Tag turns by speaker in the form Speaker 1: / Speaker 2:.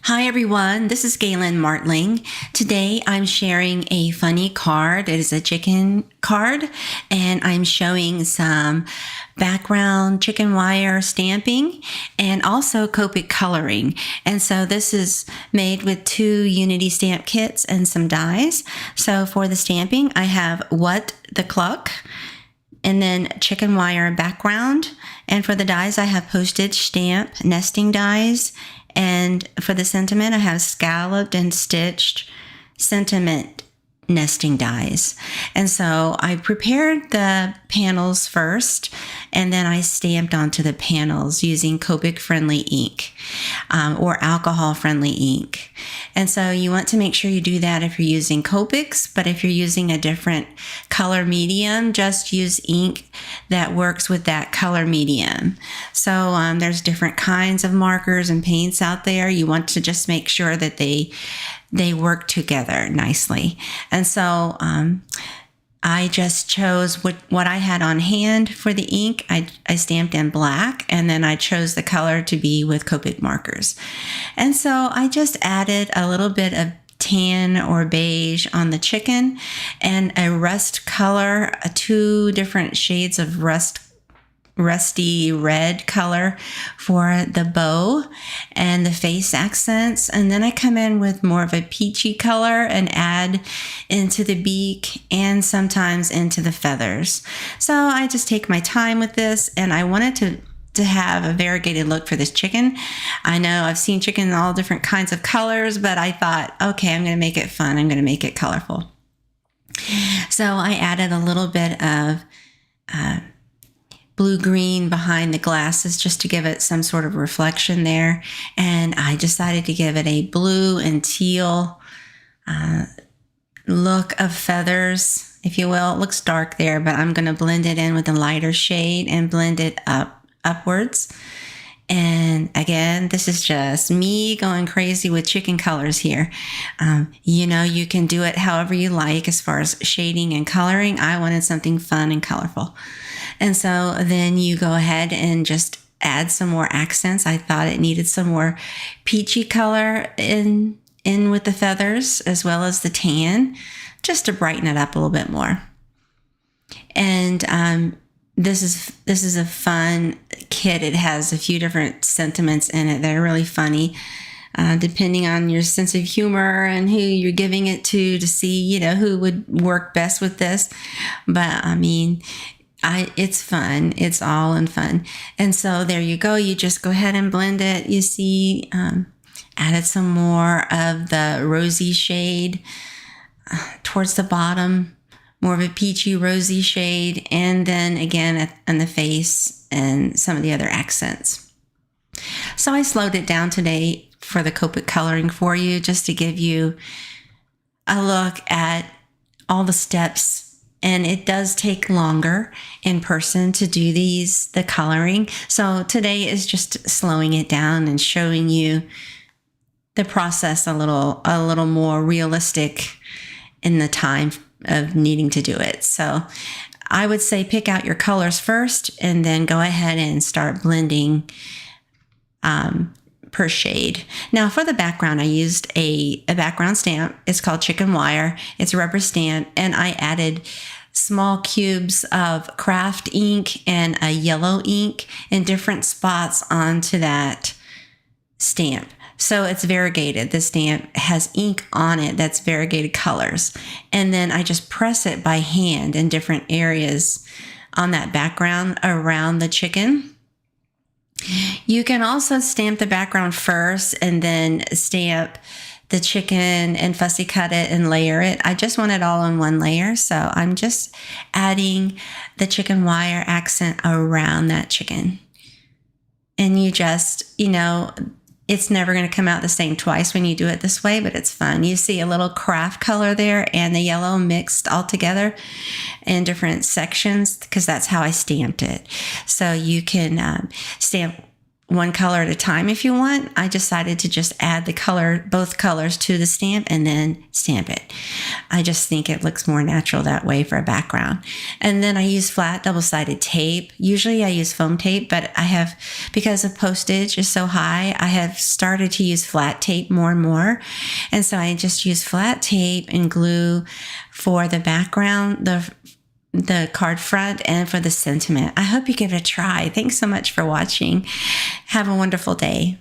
Speaker 1: Hi everyone, this is Galen Martling. Today I'm sharing a funny card. It is a chicken card, and I'm showing some background chicken wire stamping and also Copic coloring. And so this is made with 2 Unity stamp kits and some dies. So for the stamping, I have What the Cluck, and then chicken wire background. And for the dies, I have postage stamp nesting dies. And for the sentiment, I have scalloped and stitched sentiment nesting dies. And so I prepared the panels first, and then I stamped onto the panels using Copic friendly ink or alcohol friendly ink. And so you want to make sure you do that if you're using Copics, but if you're using a different color medium, just use ink that works with that color medium. So there's different kinds of markers and paints out there. You want to just make sure that they work together nicely. And so I just chose what I had on hand for the ink. I stamped in black, and then I chose the color to be with Copic markers. And so I just added a little bit of tan or beige on the chicken and a rust color, 2 different shades of rusty red color for the bow and the face accents. And then I come in with more of a peachy color and add into the beak and sometimes into the feathers. So I just take my time with this, and I wanted to have a variegated look for this chicken. I know I've seen chicken in all different kinds of colors, but I thought, okay, I'm going to make it fun. I'm going to make it colorful. So I added a little bit of blue-green behind the glasses just to give it some sort of reflection there. And I decided to give it a blue and teal look of feathers, if you will. It looks dark there, but I'm going to blend it in with a lighter shade and blend it upwards. And again, this is just me going crazy with chicken colors here. You can do it however you like as far as shading and coloring. I wanted something fun and colorful. And so then you go ahead and just add some more accents. I thought it needed some more peachy color in with the feathers as well as the tan, just to brighten it up a little bit more. And this is a fun kit. It has a few different sentiments in it that are really funny, depending on your sense of humor and who you're giving it to see, who would work best with this. But I mean, it's fun. It's all in fun. And so there you go. You just go ahead and blend it. You see, added some more of the rosy shade towards the bottom, more of a peachy rosy shade. And then again on the face and some of the other accents. So I slowed it down today for the Copic coloring for you, just to give you a look at all the steps. And it does take longer in person to do the coloring. So today is just slowing it down and showing you the process a little more realistic in the time of needing to do it. So I would say pick out your colors first, and then go ahead and start blending per shade. Now for the background, I used a background stamp. It's called Chicken Wire. It's a rubber stamp, and I added small cubes of craft ink and a yellow ink in different spots onto that stamp. So it's variegated. The stamp has ink on it that's variegated colors. And then I just press it by hand in different areas on that background around the chicken. You can also stamp the background first and then stamp the chicken and fussy cut it and layer it. I just want it all in one layer. So I'm just adding the chicken wire accent around that chicken. And you just, it's never going to come out the same twice when you do it this way, but it's fun. You see a little craft color there and the yellow mixed all together in different sections, because that's how I stamped it. So you can stamp one color at a time if you want. I decided to just add the color, both colors to the stamp and then stamp it. I just think it looks more natural that way for a background. And then I use flat double-sided tape. Usually I use foam tape, but I have, because the postage is so high, I have started to use flat tape more and more. And so I just use flat tape and glue for the background, the card front, and for the sentiment. I hope you give it a try. Thanks so much for watching. Have a wonderful day.